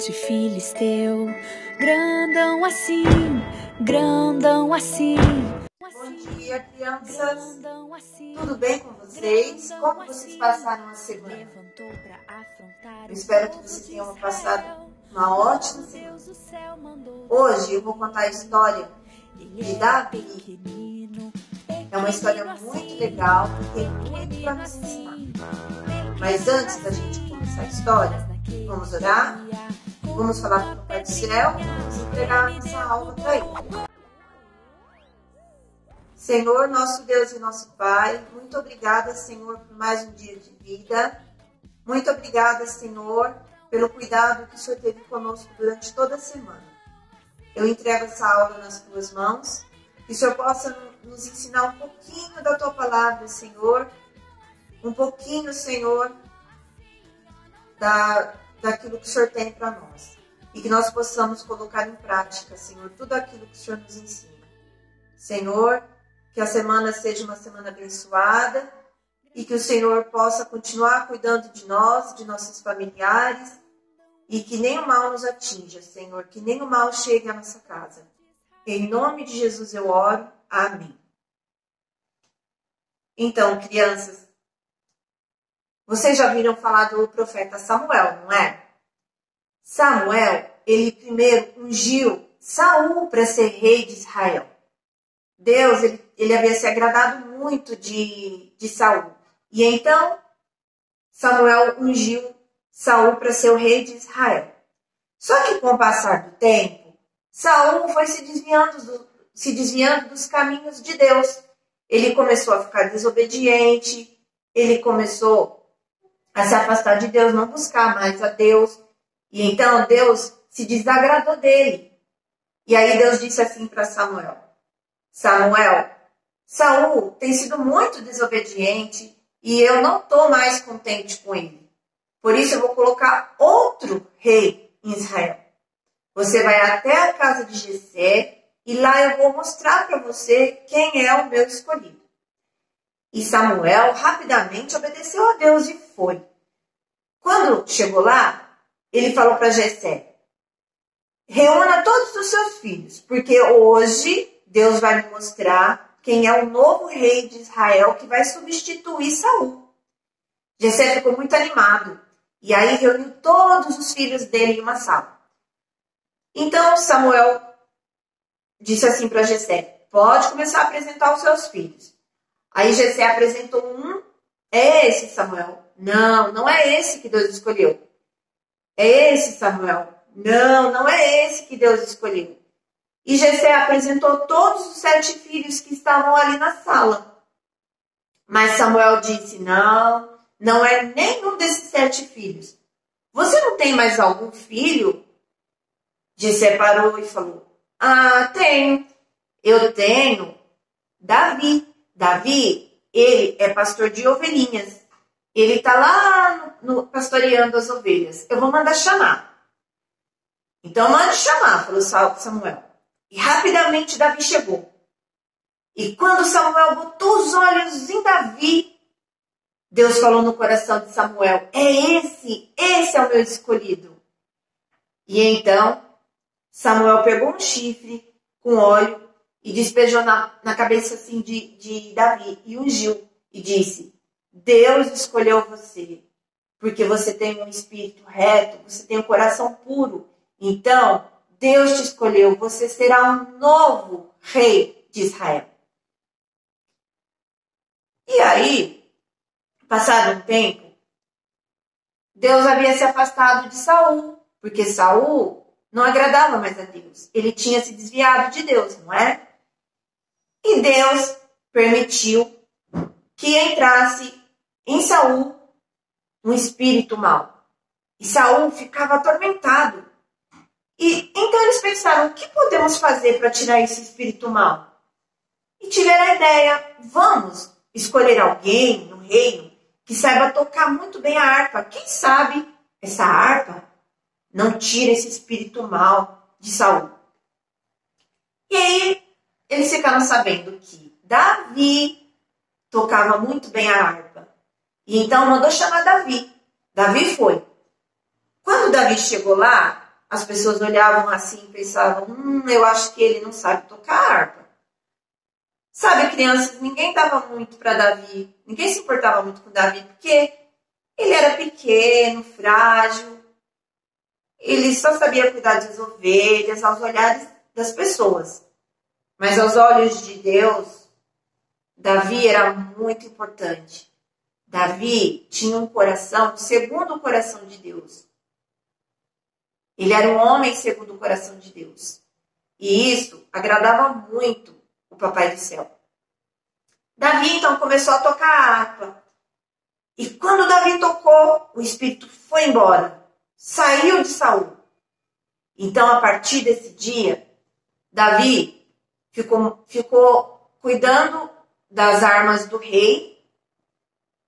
gigante filisteu, grandão assim, grandão assim. Bom dia, crianças. Tudo bem com vocês? Como vocês passaram a semana? Eu espero que vocês tenham passado uma ótima semana. Hoje eu vou contar a história de Davi. É uma história muito legal e tem muito para nos ensinar. Mas antes da gente começar a história, vamos orar, vamos falar com o Pai do Céu e vamos entregar essa aula para Ele. Senhor, nosso Deus e nosso Pai, muito obrigada, Senhor, por mais um dia de vida. Muito obrigada, Senhor, pelo cuidado que o Senhor teve conosco durante toda a semana. Eu entrego essa aula nas Tuas mãos, que o Senhor possa nos ensinar um pouquinho da Tua palavra, Senhor, um pouquinho, Senhor, daquilo que o Senhor tem para nós. E que nós possamos colocar em prática, Senhor, tudo aquilo que o Senhor nos ensina. Senhor, que a semana seja uma semana abençoada e que o Senhor possa continuar cuidando de nós, de nossos familiares e que nem o mal nos atinja, Senhor, que nem o mal chegue à nossa casa. Em nome de Jesus eu oro. Amém. Então, crianças, vocês já viram falar do profeta Samuel, não é? Samuel, ele primeiro ungiu Saul para ser rei de Israel. Deus, ele havia se agradado muito de Saul. E então, Samuel ungiu Saul para ser o rei de Israel. Só que com o passar do tempo, Saul foi se desviando dos caminhos de Deus. Ele começou a ficar desobediente, ele começou a se afastar de Deus, não buscar mais a Deus. E então Deus se desagradou dele. E aí Deus disse assim para Samuel: Samuel, Saul tem sido muito desobediente e eu não estou mais contente com ele. Por isso eu vou colocar outro rei em Israel. Você vai até a casa de Jessé e lá eu vou mostrar para você quem é o meu escolhido. E Samuel rapidamente obedeceu a Deus e foi. Quando chegou lá, ele falou para Jessé: reúna todos os seus filhos, porque hoje Deus vai me mostrar quem é o novo rei de Israel que vai substituir Saul. Jessé ficou muito animado e aí reuniu todos os filhos dele em uma sala. Então Samuel disse assim para Jessé: pode começar a apresentar os seus filhos. Aí Jessé apresentou um. É esse, Samuel. Não, não é esse que Deus escolheu. É esse, Samuel. Não, não é esse que Deus escolheu. E Jessé apresentou todos os 7 filhos que estavam ali na sala. Mas Samuel disse: não, não é nenhum desses 7 filhos. Você não tem mais algum filho? Jessé parou e falou: ah, tenho. Eu tenho Davi. Davi, ele é pastor de ovelhinhas. Ele está lá pastoreando as ovelhas. Eu vou mandar chamar. Então mande chamar, falou Samuel. E rapidamente Davi chegou. E quando Samuel botou os olhos em Davi, Deus falou no coração de Samuel: esse é o meu escolhido. E então Samuel pegou um chifre com óleo e despejou na cabeça assim de Davi e ungiu e disse: Deus escolheu você, porque você tem um espírito reto, você tem um coração puro. Então, Deus te escolheu, você será um novo rei de Israel. E aí, passado um tempo, Deus havia se afastado de Saul, porque Saul não agradava mais a Deus. Ele tinha se desviado de Deus, não é? E Deus permitiu que entrasse em Saul um espírito mau. E Saul ficava atormentado. E então eles pensaram: o que podemos fazer para tirar esse espírito mau? E tiveram a ideia: vamos escolher alguém no reino que saiba tocar muito bem a harpa. Quem sabe essa harpa não tira esse espírito mau de Saul. E aí eles ficaram sabendo que Davi tocava muito bem a harpa. E então mandou chamar Davi. Davi foi. Quando Davi chegou lá, as pessoas olhavam assim e pensavam, eu acho que ele não sabe tocar harpa. Sabe, crianças, ninguém dava muito para Davi, ninguém se importava muito com Davi, porque ele era pequeno, frágil, ele só sabia cuidar das ovelhas, aos olhares das pessoas. Mas aos olhos de Deus, Davi era muito importante. Davi tinha um coração segundo o coração de Deus. Ele era um homem segundo o coração de Deus. E isso agradava muito o Papai do Céu. Davi, então, começou a tocar a harpa. E quando Davi tocou, o espírito foi embora. Saiu de Saul. Então, a partir desse dia, Davi ficou cuidando das armas do rei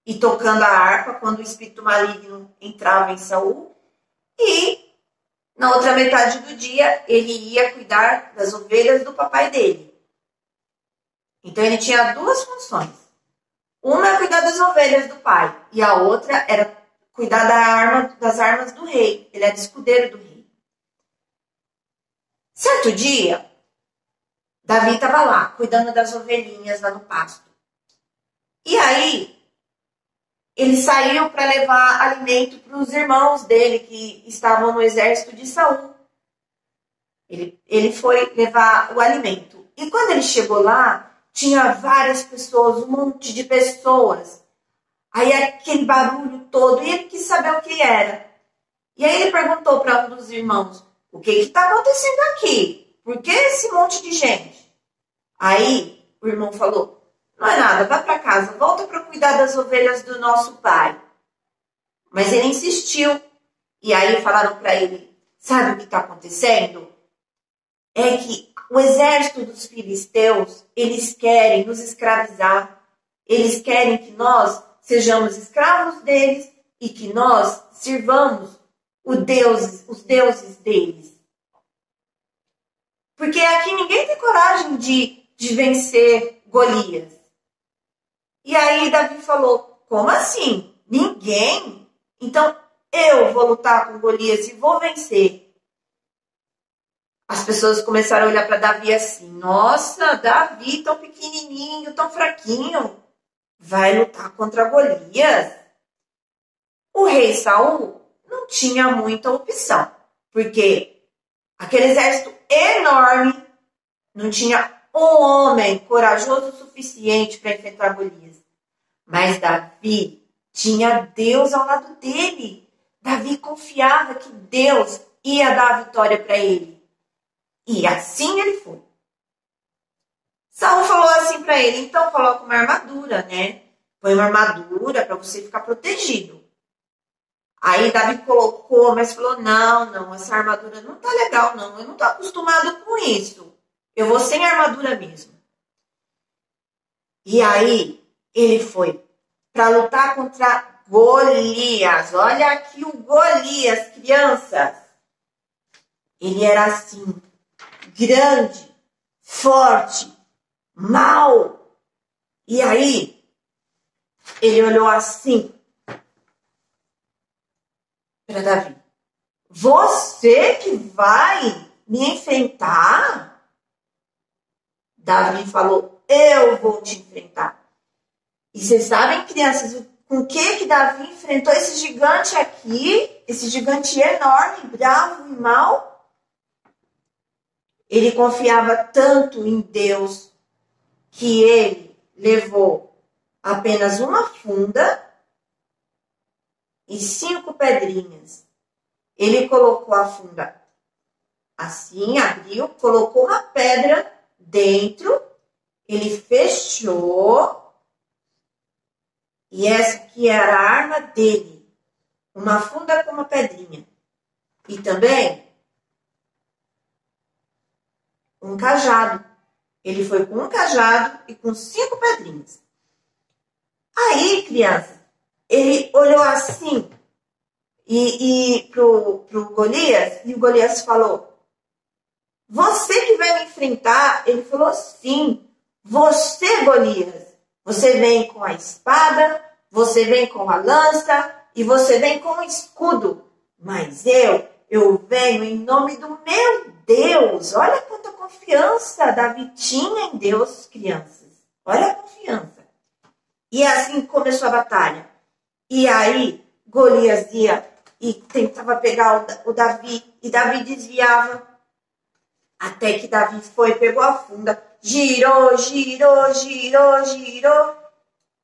e tocando a harpa quando o espírito maligno entrava em Saul. E na outra metade do dia, ele ia cuidar das ovelhas do papai dele. Então, ele tinha duas funções. Uma é cuidar das ovelhas do pai. E a outra era cuidar das armas do rei. Ele era escudeiro do rei. Certo dia, Davi estava lá, cuidando das ovelhinhas lá no pasto. E aí, ele saiu para levar alimento para os irmãos dele que estavam no exército de Saul. Ele foi levar o alimento. E quando ele chegou lá, tinha várias pessoas, um monte de pessoas. Aí aquele barulho todo, e ele quis saber o que era. E aí ele perguntou para um dos irmãos, o que está acontecendo aqui? Por que esse monte de gente? Aí o irmão falou, não é nada, vai para casa, volta para cuidar das ovelhas do nosso pai. Mas ele insistiu. E aí falaram para ele, sabe o que está acontecendo? É que o exército dos filisteus, eles querem nos escravizar. Eles querem que nós sejamos escravos deles e que nós sirvamos os deuses deles. Porque aqui ninguém tem coragem de vencer Golias. E aí Davi falou, como assim? Ninguém? Então eu vou lutar com Golias e vou vencer. As pessoas começaram a olhar para Davi assim, nossa, Davi tão pequenininho, tão fraquinho, vai lutar contra Golias? O rei Saul não tinha muita opção, porque aquele exército enorme não tinha um homem corajoso o suficiente para enfrentar Golias. Mas Davi tinha Deus ao lado dele. Davi confiava que Deus ia dar a vitória para ele. E assim ele foi. Saul falou assim para ele, então coloca uma armadura, né? Põe uma armadura para você ficar protegido. Aí Davi colocou, mas falou, não, essa armadura não tá legal, não. Eu não tô acostumado com isso. Eu vou sem armadura mesmo. E aí, ele foi para lutar contra Golias. Olha aqui o Golias, crianças. Ele era assim, grande, forte, mau. E aí, ele olhou assim para Davi. Você que vai me enfrentar? Davi falou, eu vou te enfrentar. E vocês sabem, crianças, com que Davi enfrentou esse gigante aqui? Esse gigante enorme, bravo e mau? Ele confiava tanto em Deus que ele levou apenas uma funda e 5 pedrinhas. Ele colocou a funda assim, abriu, colocou uma pedra dentro, ele fechou, e essa aqui era a arma dele, uma funda com uma pedrinha, e também um cajado. Ele foi com um cajado e com 5 pedrinhas. Aí, criança, ele olhou assim e pro Golias, e o Golias falou, você que vai me enfrentar? Ele falou, sim, você, Golias. Você vem com a espada, você vem com a lança e você vem com o escudo. Mas eu eu venho em nome do meu Deus. Olha quanta confiança Davi tinha em Deus, crianças. Olha a confiança. E assim começou a batalha. E aí Golias ia e tentava pegar o Davi, e Davi desviava. Até que Davi foi, pegou a funda, girou, girou, girou, girou.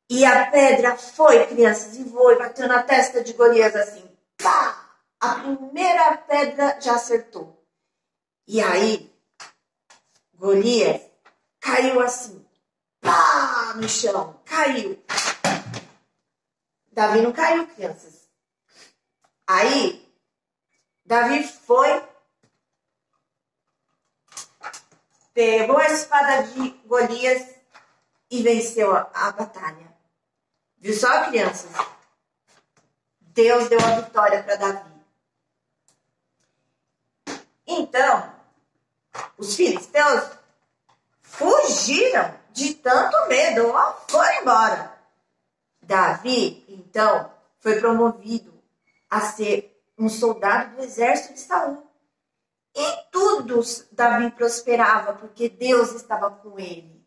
E a pedra foi, crianças, e voou e bateu na testa de Golias assim. Pá! A primeira pedra já acertou. E aí, Golias caiu assim. Pá! No chão. Caiu. Davi não caiu, crianças. Aí, Davi foi, pegou a espada de Golias e venceu a batalha. Viu só, crianças? Deus deu a vitória para Davi. Então, os filisteus fugiram de tanto medo, ó, foram embora. Davi, então, foi promovido a ser um soldado do exército de Saul. E tudo Davi prosperava, porque Deus estava com ele.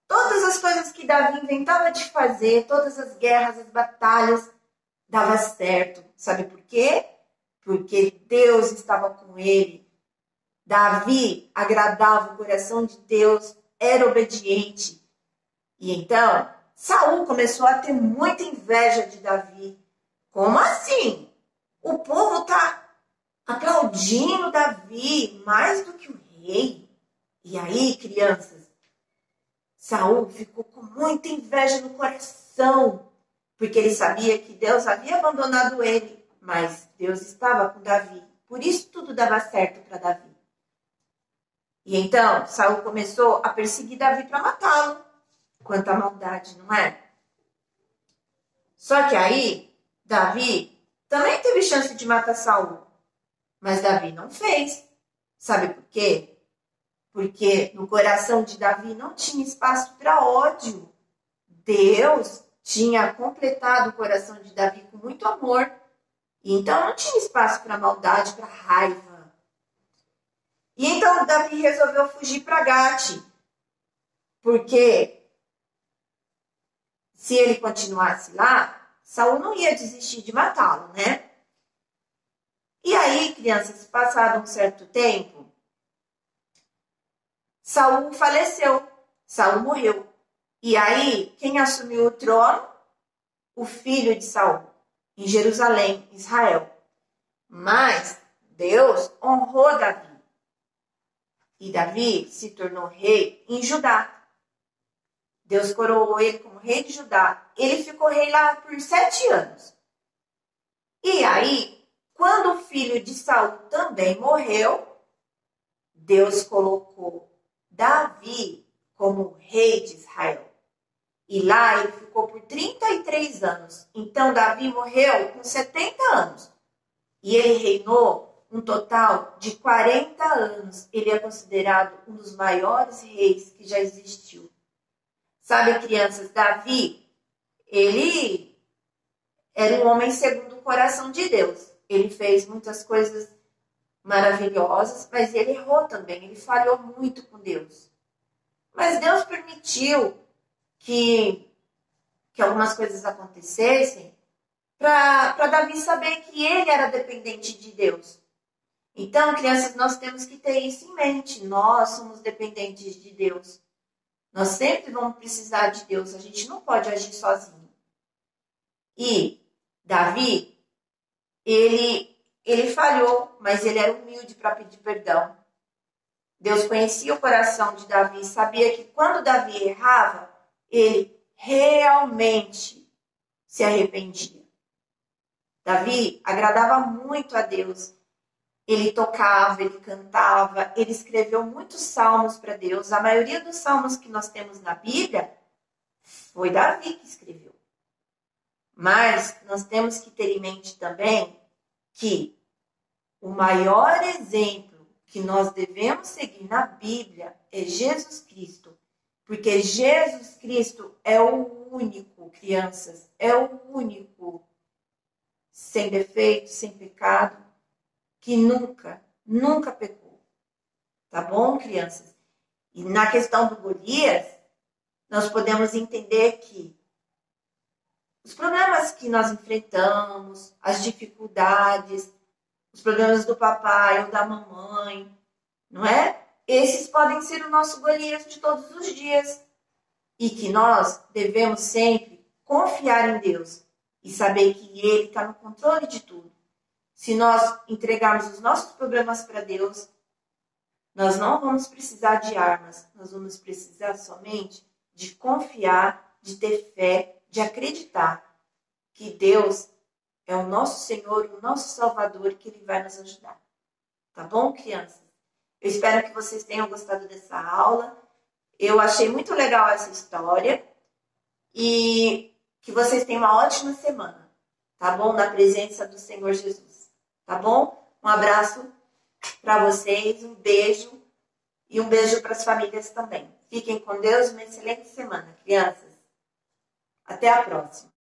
Todas as coisas que Davi inventava de fazer, todas as guerras, as batalhas, dava certo. Sabe por quê? Porque Deus estava com ele. Davi agradava o coração de Deus, era obediente. E então, Saul começou a ter muita inveja de Davi. Como assim? O povo está aplaudindo Davi mais do que o rei. E aí, crianças, Saul ficou com muita inveja no coração, porque ele sabia que Deus havia abandonado ele, mas Deus estava com Davi. Por isso tudo dava certo para Davi. E então, Saul começou a perseguir Davi para matá-lo. Quanta maldade, não é? Só que aí, Davi também teve chance de matar Saul. Mas Davi não fez. Sabe por quê? Porque no coração de Davi não tinha espaço para ódio. Deus tinha completado o coração de Davi com muito amor. E então não tinha espaço para maldade, para raiva. E então Davi resolveu fugir para Gate. Porque se ele continuasse lá, Saul não ia desistir de matá-lo, né? E aí, crianças, passado um certo tempo, Saul faleceu. Saul morreu. E aí, quem assumiu o trono? O filho de Saul, em Jerusalém, Israel. Mas Deus honrou Davi. E Davi se tornou rei em Judá. Deus coroou ele como rei de Judá. Ele ficou rei lá por 7 anos. E aí, quando o filho de Saul também morreu, Deus colocou Davi como rei de Israel. E lá ele ficou por 33 anos. Então, Davi morreu com 70 anos. E ele reinou um total de 40 anos. Ele é considerado um dos maiores reis que já existiu. Sabe, crianças, Davi, ele era um homem segundo o coração de Deus. Ele fez muitas coisas maravilhosas, mas ele errou também. Ele falhou muito com Deus. Mas Deus permitiu que algumas coisas acontecessem para Davi saber que ele era dependente de Deus. Então, crianças, nós temos que ter isso em mente. Nós somos dependentes de Deus. Nós sempre vamos precisar de Deus. A gente não pode agir sozinho. E Davi, ele falhou, mas ele era humilde para pedir perdão. Deus conhecia o coração de Davi, sabia que quando Davi errava, ele realmente se arrependia. Davi agradava muito a Deus. Ele tocava, ele cantava, ele escreveu muitos salmos para Deus. A maioria dos salmos que nós temos na Bíblia foi Davi que escreveu. Mas nós temos que ter em mente também que o maior exemplo que nós devemos seguir na Bíblia é Jesus Cristo. Porque Jesus Cristo é o único, crianças, é o único sem defeito, sem pecado, que nunca pecou. Tá bom, crianças? E na questão do Golias, nós podemos entender que os problemas que nós enfrentamos, as dificuldades, os problemas do papai ou da mamãe, não é? Esses podem ser o nosso Golias de todos os dias. E que nós devemos sempre confiar em Deus e saber que Ele está no controle de tudo. Se nós entregarmos os nossos problemas para Deus, nós não vamos precisar de armas, nós vamos precisar somente de confiar, de ter fé, de acreditar que Deus é o nosso Senhor, o nosso Salvador, que Ele vai nos ajudar. Tá bom, crianças? Eu espero que vocês tenham gostado dessa aula. Eu achei muito legal essa história e que vocês tenham uma ótima semana, tá bom? Na presença do Senhor Jesus, tá bom? Um abraço para vocês, um beijo e um beijo para as famílias também. Fiquem com Deus, uma excelente semana, crianças. Até a próxima.